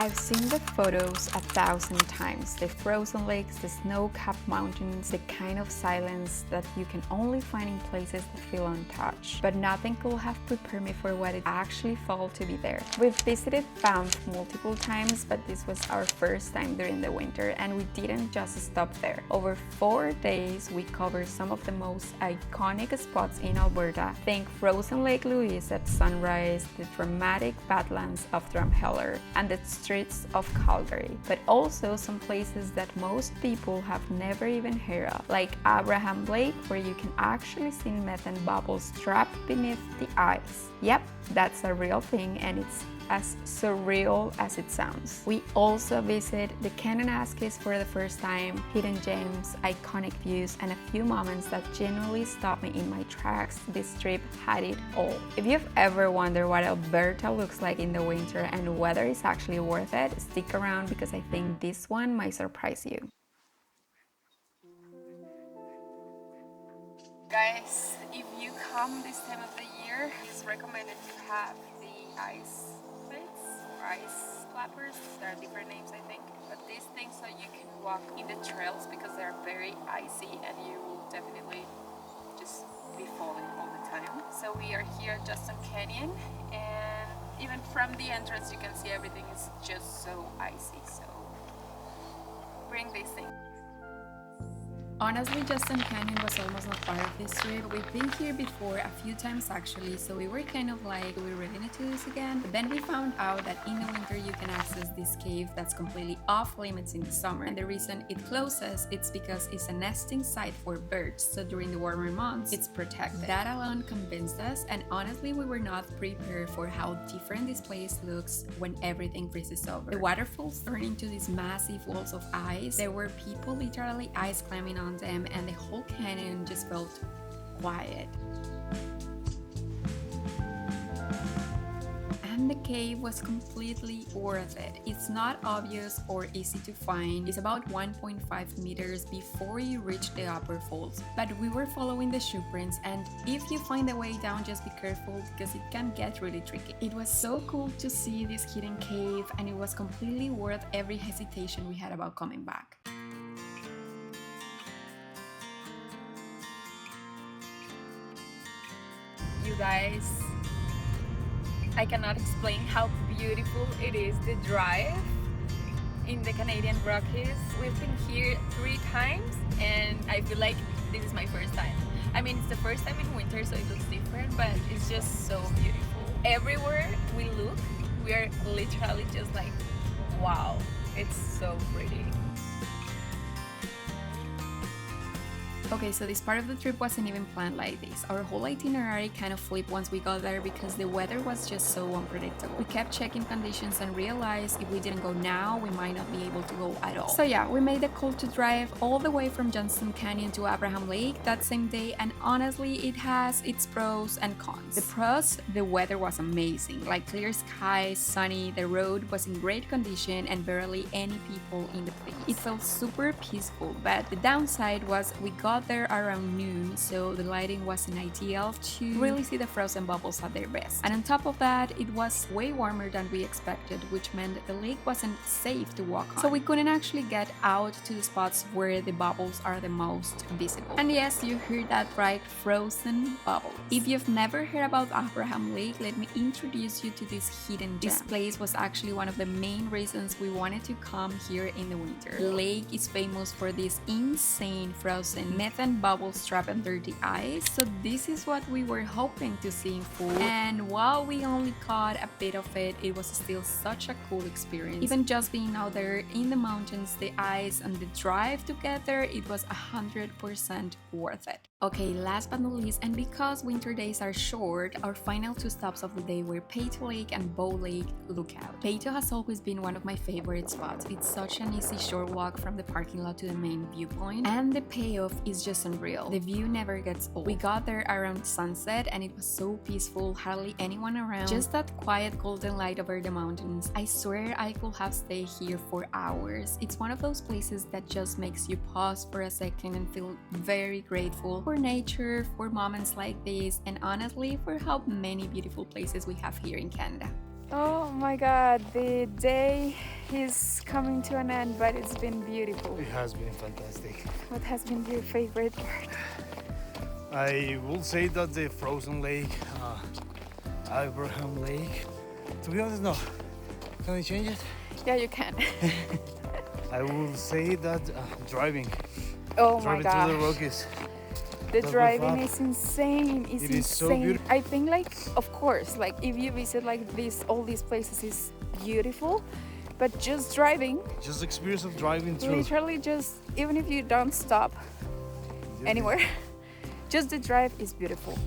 I've seen the photos 1,000 times. The frozen lakes, the snow-capped mountains, the kind of silence that you can only find in places that feel untouched. But nothing could have prepared me for what it actually felt to be there. We've visited Banff multiple times, but this was our first time during the winter, and we didn't just stop there. Over 4 days, we covered some of the most iconic spots in Alberta. Think frozen Lake Louise at sunrise, the dramatic badlands of Drumheller, and the streets of Calgary, but also some places that most people have never even heard of, like Abraham Lake, where you can actually see methane bubbles trapped beneath the ice. Yep, that's a real thing, and it's as surreal as it sounds. We also visit the Kananaskis for the first time, hidden gems, iconic views, and a few moments that genuinely stopped me in my tracks. This trip had it all. If you've ever wondered what Alberta looks like in the winter and whether it's actually worth it, stick around because I think this one might surprise you. Guys, if you come this time of the year, it's recommended to have the ice plates or ice clappers. There are different names, I think, but these things so you can walk in the trails because they're very icy and you will definitely just be falling all the time. So we are here at Johnston Canyon, and even from the entrance you can see everything is just so icy, so bring these things. Honestly, Johnston Canyon was almost not part of this trip. We've been here before a few times actually, so we were kind of like, do we really need to do this again? But then we found out that in the winter you can access this cave that's completely off limits in the summer. And the reason it closes, it's because it's a nesting site for birds, so during the warmer months it's protected. That alone convinced us, and honestly we were not prepared for how different this place looks when everything freezes over. The waterfalls turn into these massive walls of ice. There were people literally ice climbing on them, and the whole canyon just felt quiet. And the cave was completely worth it. It's not obvious or easy to find. It's about 1.5 meters before you reach the upper falls. But we were following the shoe prints, and if you find the way down, just be careful because it can get really tricky. It was so cool to see this hidden cave, and it was completely worth every hesitation we had about coming back. You guys, I cannot explain how beautiful it is, the drive in the Canadian Rockies. We've been here 3 times and I feel like this is my first time. I mean, it's the first time in winter, so it looks different, but it's just so beautiful. Everywhere we look, we are literally just like, wow, it's so pretty. Okay, so this part of the trip wasn't even planned like this. Our whole itinerary kind of flipped once we got there because the weather was just so unpredictable. We kept checking conditions and realized if we didn't go now, we might not be able to go at all. So yeah, we made the call to drive all the way from Johnston Canyon to Abraham Lake that same day, and honestly, it has its pros and cons. The pros, the weather was amazing, like clear skies, sunny, the road was in great condition and barely any people in the place. It felt super peaceful, but the downside was we got there around noon, so the lighting wasn't ideal to really see the frozen bubbles at their best. And on top of that, it was way warmer than we expected, which meant the lake wasn't safe to walk on. So we couldn't actually get out to the spots where the bubbles are the most visible. And yes, you heard that right, frozen bubbles. If you've never heard about Abraham Lake, let me introduce you to this hidden gem. This place was actually one of the main reasons we wanted to come here in the winter. The lake is famous for this insane frozen methane bubbles trapped under the ice, so this is what we were hoping to see in full, and while we only caught a bit of it, it was still such a cool experience. Even just being out there in the mountains, the ice, and the drive together, it was 100% worth it. Okay, last but not least, and because winter days are short, our final 2 stops of the day were Peyto Lake and Bow Lake Lookout. Peyto has always been one of my favorite spots. It's such an easy short walk from the parking lot to the main viewpoint, and the payoff is just unreal. The view never gets old. We got there around sunset and it was so peaceful, hardly anyone around, just that quiet golden light over the mountains. I swear I could have stayed here for hours. It's one of those places that just makes you pause for a second and feel very grateful for nature, for moments like this, and honestly for how many beautiful places we have here in Canada. Oh my god, the day is coming to an end, but it's been beautiful. It has been fantastic. What has been your favorite part? I will say that the frozen lake, Abraham Lake. To be honest, no. Can I change it? Yeah, you can. I will say that driving. Oh Driving my through the gosh. Rockies. The That was driving fun. is insane. It's It is so insane. beautiful. I think, like, of course, like if you visit like all these places is beautiful, but just driving, Just the experience of driving through. literally just even if you don't stop anywhere, just the drive is beautiful.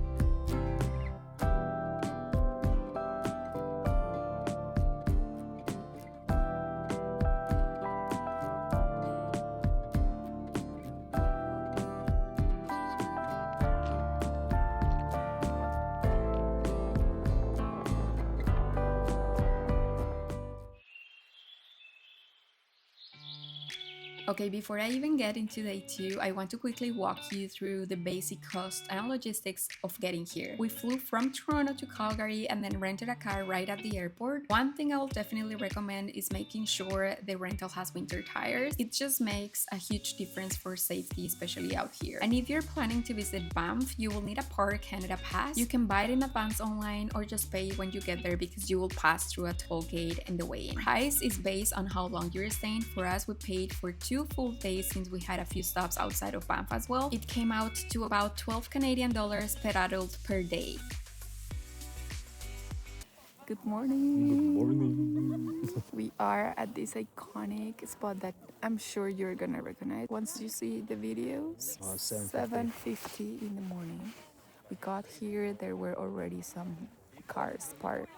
Okay, before I even get into day 2, I want to quickly walk you through the basic cost and logistics of getting here. We flew from Toronto to Calgary and then rented a car right at the airport. One thing I'll definitely recommend is making sure the rental has winter tires. It just makes a huge difference for safety, especially out here. And if you're planning to visit Banff, you will need a Park Canada pass. You can buy it in advance online or just pay when you get there because you will pass through a toll gate in the way in. Price is based on how long you're staying. For us, we paid for 2 full days since we had a few stops outside of Banff as well. It came out to about 12 Canadian dollars per adult per day. Good morning. Good morning. We are at this iconic spot that I'm sure you're gonna recognize once you see the videos. 7:50 in the morning. We got here, there were already some cars parked.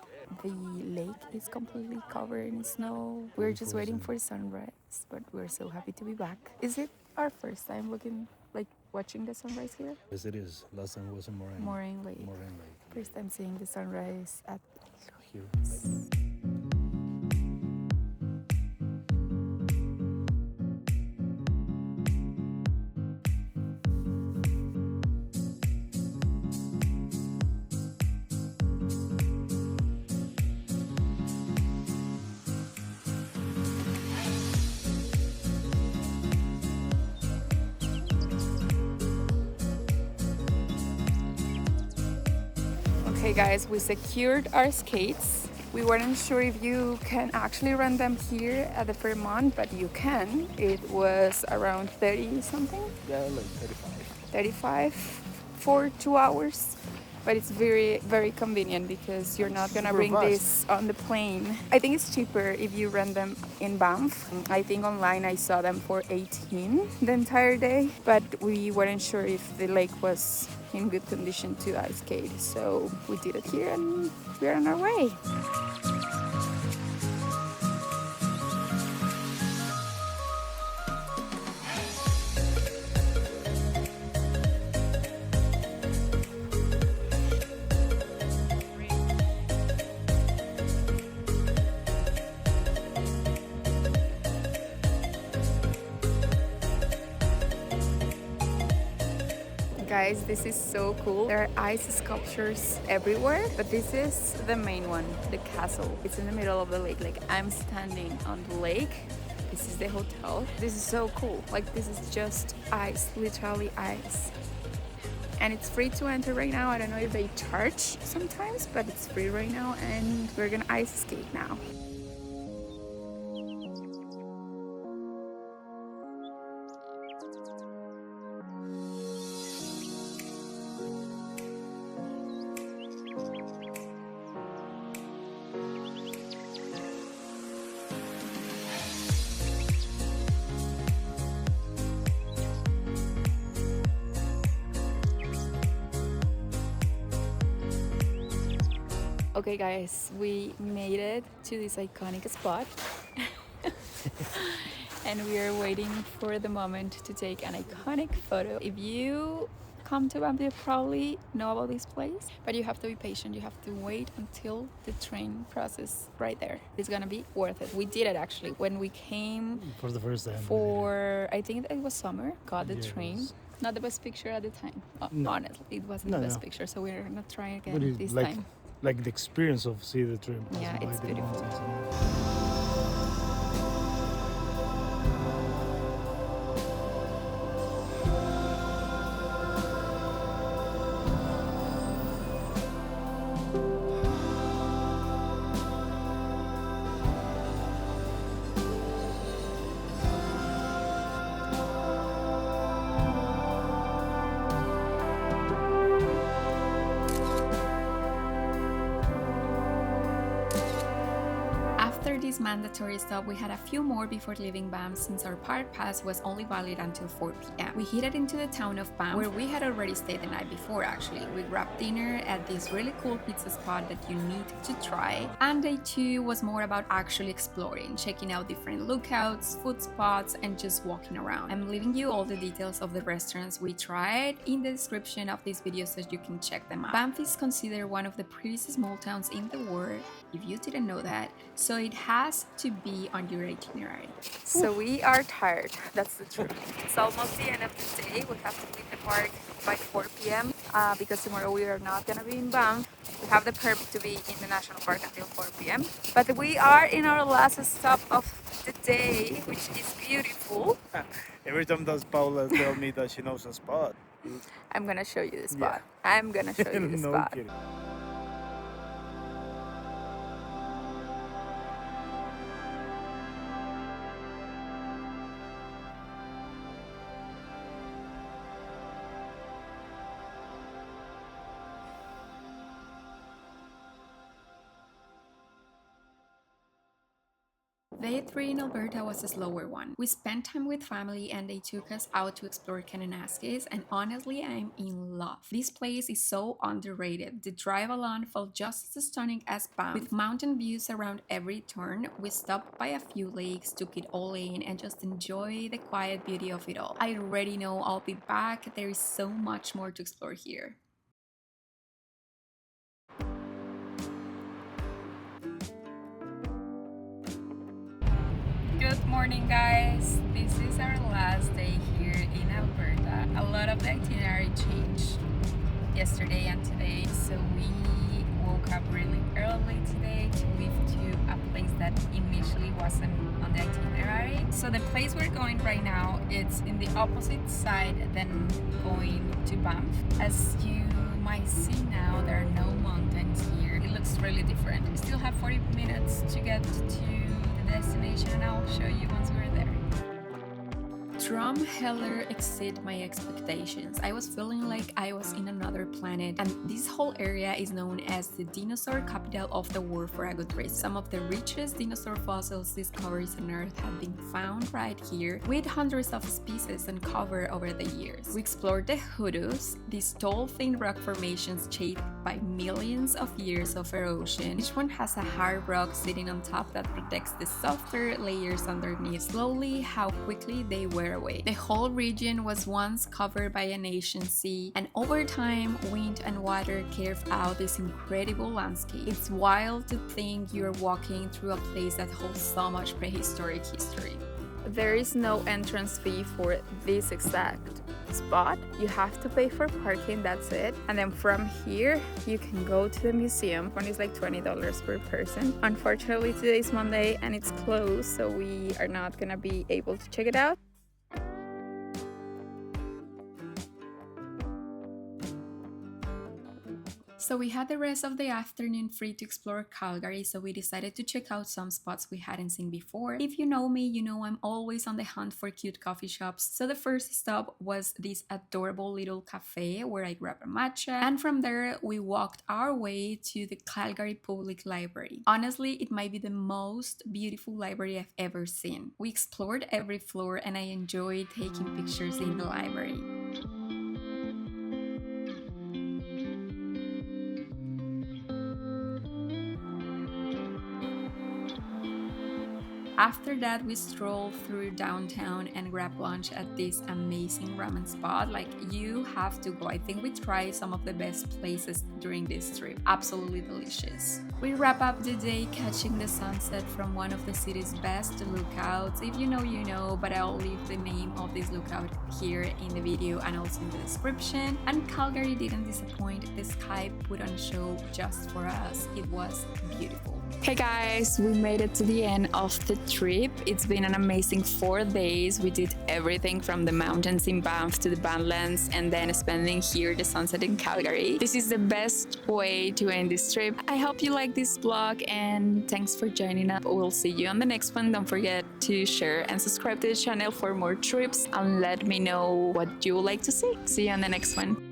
The lake is completely covered in snow. We're just waiting for sunrise, but we're so happy to be back. Is it our first time watching the sunrise here? Yes, it is. Last time was in Moraine. Moraine Lake. Moraine Lake. First time seeing the sunrise at Here. Okay guys, we secured our skates. We weren't sure if you can actually rent them here at the Fairmont, but you can. It was around 30 something, Yeah, like 35. 35 for 2 hours. But it's very, very convenient because you're not gonna Super bring fast. this on the plane. I think it's cheaper if you rent them in Banff. I think online I saw them for 18 the entire day, but we weren't sure if the lake was in good condition to ice skate. So we did it here and we're on our way. Guys, this is so cool. There are ice sculptures everywhere, but this is the main one, the castle. It's in the middle of the lake. Like, I'm standing on the lake. This is the hotel. This is so cool. Like, this is just ice, literally ice. And it's free to enter right now. I don't know if they charge sometimes, but it's free right now, and we're gonna ice skate now. Okay guys, we made it to this iconic spot and we are waiting for the moment to take an iconic photo. If you come to Banff, you probably know about this place, but you have to be patient. You have to wait until the train crosses right there. It's gonna be worth it. We did it actually when we came For the first time. for, I think it was summer, got the Yeah, it train. was. Not the best picture at the time. No. Honestly, it wasn't No, the best no. picture, so we're gonna try But again it, this like time. like the experience of see the trip. Yeah, by it's the beautiful. mountains. After this mandatory stop, we had a few more before leaving Banff since our park pass was only valid until 4 p.m. We headed into the town of Banff, where we had already stayed the night before actually. We grabbed dinner at this really cool pizza spot that you need to try, and day 2 was more about actually exploring, checking out different lookouts, food spots, and just walking around. I'm leaving you all the details of the restaurants we tried in the description of this video so you can check them out. Banff is considered one of the prettiest small towns in the world, if you didn't know that, so it has to be on your itinerary. So we are tired, that's the truth. It's almost the end of the day. We have to leave the park by 4 p.m. Because tomorrow we are not gonna be in Banff. We have the permit to be in the national park until 4 p.m. But we are in our last stop of the day, which is beautiful. Every time does Paula tell me that she knows a spot. I'm gonna show you the spot. I'm gonna show you the No spot. kidding. Day 3 in Alberta was a slower one. We spent time with family and they took us out to explore Kananaskis, and honestly I'm in love. This place is so underrated. The drive along felt just as stunning as Banff. With mountain views around every turn, we stopped by a few lakes, took it all in, and just enjoy the quiet beauty of it all. I already know I'll be back. There is so much more to explore here. Good morning, guys. This is our last day here in Alberta. A lot of the itinerary changed yesterday and today, so we woke up really early today to leave to a place that initially wasn't on the itinerary. So the place we're going right now, it's in the opposite side than going to Banff. As you might see now, there are no mountains here. It looks really different. We still have 40 minutes to get to destination, and I'll show you once we're there. Drumheller exceeded my expectations. I was feeling like I was in another planet, and this whole area is known as the dinosaur capital of the world for a good reason. Some of the richest dinosaur fossils discoveries on Earth have been found right here, with hundreds of species uncovered over the years. We explored the hoodoos, these tall, thin rock formations shaped by millions of years of erosion. Each one has a hard rock sitting on top that protects the softer layers underneath. Slowly, how quickly they wear away. The whole region was once covered by an ancient sea, and over time, wind and water carved out this incredible landscape. It's wild to think you're walking through a place that holds so much prehistoric history. There is no entrance fee for this exact spot. You have to pay for parking, that's it. And then from here, you can go to the museum. One is like $20 per person. Unfortunately, today's Monday and it's closed, so we are not gonna be able to check it out. So we had the rest of the afternoon free to explore Calgary, so we decided to check out some spots we hadn't seen before. If you know me, you know I'm always on the hunt for cute coffee shops. So the first stop was this adorable little cafe where I grabbed a matcha, and from there we walked our way to the Calgary Public Library. Honestly, it might be the most beautiful library I've ever seen. We explored every floor and I enjoyed taking pictures in the library. After that, we strolled through downtown and grabbed lunch at this amazing ramen spot. Like, you have to go. I think we tried some of the best places during this trip. Absolutely delicious. We wrap up the day catching the sunset from one of the city's best lookouts. If you know, you know, but I'll leave the name of this lookout here in the video and also in the description. And Calgary didn't disappoint. The sky put on a show just for us. It was beautiful. Hey guys, we made it to the end of the trip. It's been an amazing 4 days. We did everything from the mountains in Banff to the Badlands and then spending here the sunset in Calgary. This is the best way to end this trip. I hope you like this vlog and thanks for joining us. We'll see you on the next one. Don't forget to share and subscribe to the channel for more trips and let me know what you would like to see. See you on the next one.